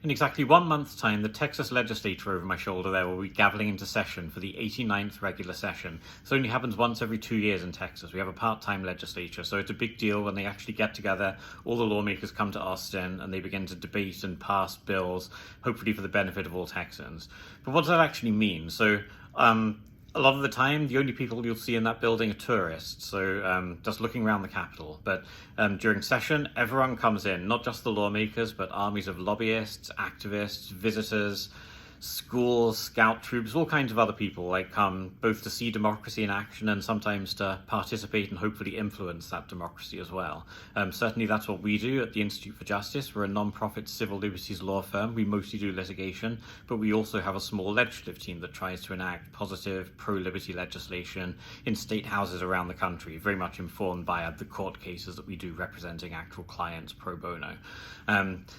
In exactly 1 month's time, the Texas legislature over my shoulder there will be gaveling into session for the 89th regular session. This only happens once every 2 years in Texas. We have a part-time legislature, so it's a big deal when they actually get together. All the lawmakers come to Austin and they begin to debate and pass bills, hopefully for the benefit of all Texans. But what does that actually mean? A lot of the time, the only people you'll see in that building are tourists, so just looking around the Capitol. But during session, everyone comes in, not just the lawmakers, but armies of lobbyists, activists, visitors, schools, scout troops, all kinds of other people come both to see democracy in action and sometimes to participate and hopefully influence that democracy as well. Certainly that's what we do at the Institute for Justice. We're a non-profit civil liberties law firm. We mostly do litigation, but we also have a small legislative team that tries to enact positive pro-liberty legislation in state houses around the country, very much informed by the court cases that we do representing actual clients pro bono.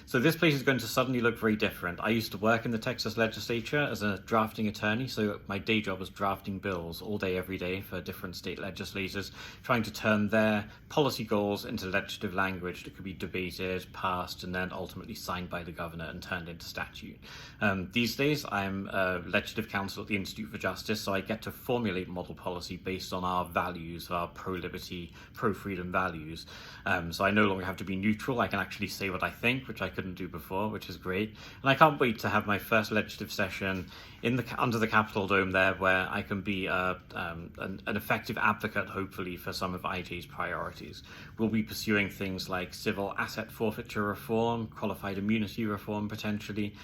So this place is going to suddenly look very different. I used to work in the Texas legislature as a drafting attorney, so my day job was drafting bills all day, every day for different state legislators, trying to turn their policy goals into legislative language that could be debated, passed, and then ultimately signed by the governor and turned into statute. These days, I'm a legislative counsel at the Institute for Justice, so I get to formulate model policy based on our values, our pro-liberty, pro-freedom values. So I no longer have to be neutral. I can actually say what I think, which I couldn't do before, which is great. And I can't wait to have my first legislative session under the Capitol Dome there, where I can be an effective advocate, hopefully, for some of IJ's priorities. We'll be pursuing things like civil asset forfeiture reform, qualified immunity reform, potentially,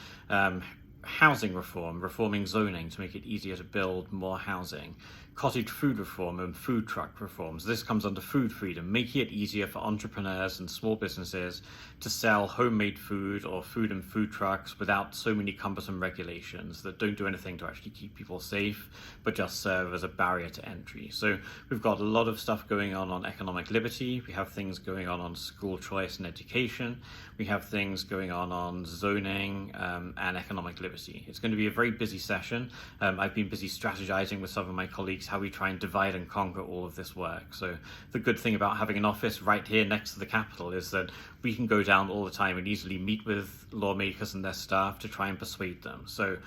housing reform, reforming zoning to make it easier to build more housing, cottage food reform and food truck reforms. This comes under food freedom, making it easier for entrepreneurs and small businesses to sell homemade food or food in food trucks without so many cumbersome regulations that don't do anything to actually keep people safe, but just serve as a barrier to entry. So we've got a lot of stuff going on economic liberty. We have things going on school choice and education. We have things going on zoning and economic liberty. It's going to be a very busy session. I've been busy strategizing with some of my colleagues how we try and divide and conquer all of this work. So the good thing about having an office right here next to the Capitol is that we can go down all the time and easily meet with lawmakers and their staff to try and persuade them. So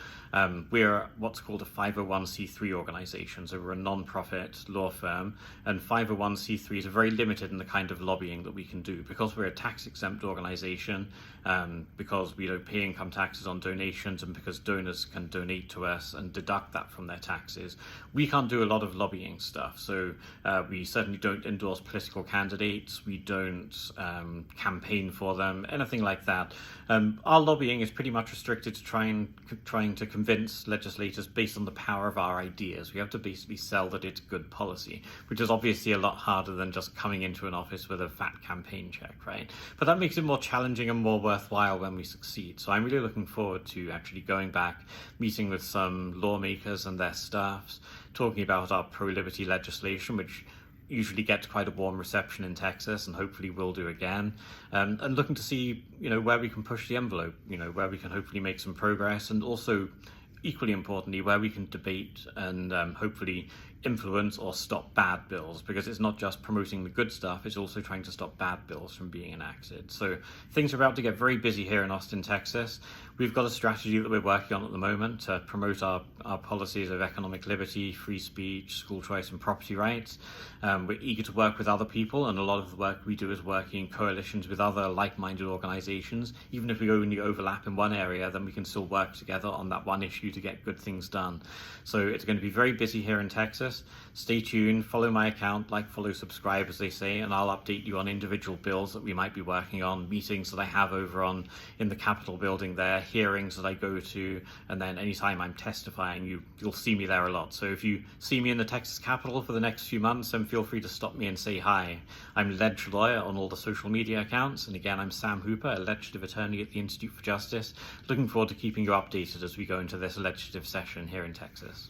we're what's called a 501c3 organization. So we're a non-profit law firm, and 501c3s are very limited in the kind of lobbying that we can do. Because we're a tax-exempt organization, because we don't pay income taxes on donations, and because donors can donate to us and deduct that from their taxes, we can't do a lot of lobbying stuff. So we certainly don't endorse political candidates. We don't campaign for them, anything like that. Our lobbying is pretty much restricted to trying to convince legislators based on the power of our ideas. We have to basically sell that it's good policy, which is obviously a lot harder than just coming into an office with a fat campaign check, right? But that makes it more challenging and more worthwhile when we succeed. So I'm really looking forward to actually going back, meeting with some lawmakers and their staffs, talking about our pro-liberty legislation, which usually gets quite a warm reception in Texas and hopefully will do again, and looking to see, where we can push the envelope, where we can hopefully make some progress, and also, equally importantly, where we can debate and hopefully influence or stop bad bills, because it's not just promoting the good stuff, it's also trying to stop bad bills from being enacted. So things are about to get very busy here in Austin, Texas. We've got a strategy that we're working on at the moment to promote our policies of economic liberty, free speech, school choice and property rights. We're eager to work with other people, and a lot of the work we do is working in coalitions with other like-minded organizations. Even if we only overlap in one area, then we can still work together on that one issue to get good things done. So it's going to be very busy here in Texas. Stay tuned, follow my account, follow, subscribe, as they say, and I'll update you on individual bills that we might be working on, meetings that I have over in the Capitol building there, hearings that I go to, and then anytime I'm testifying, you'll see me there a lot. So if you see me in the Texas Capitol for the next few months, then feel free to stop me and say hi. I'm Ledge Lawyer on all the social media accounts, and again, I'm Sam Hooper, a legislative attorney at the Institute for Justice. Looking forward to keeping you updated as we go into this legislative session here in Texas.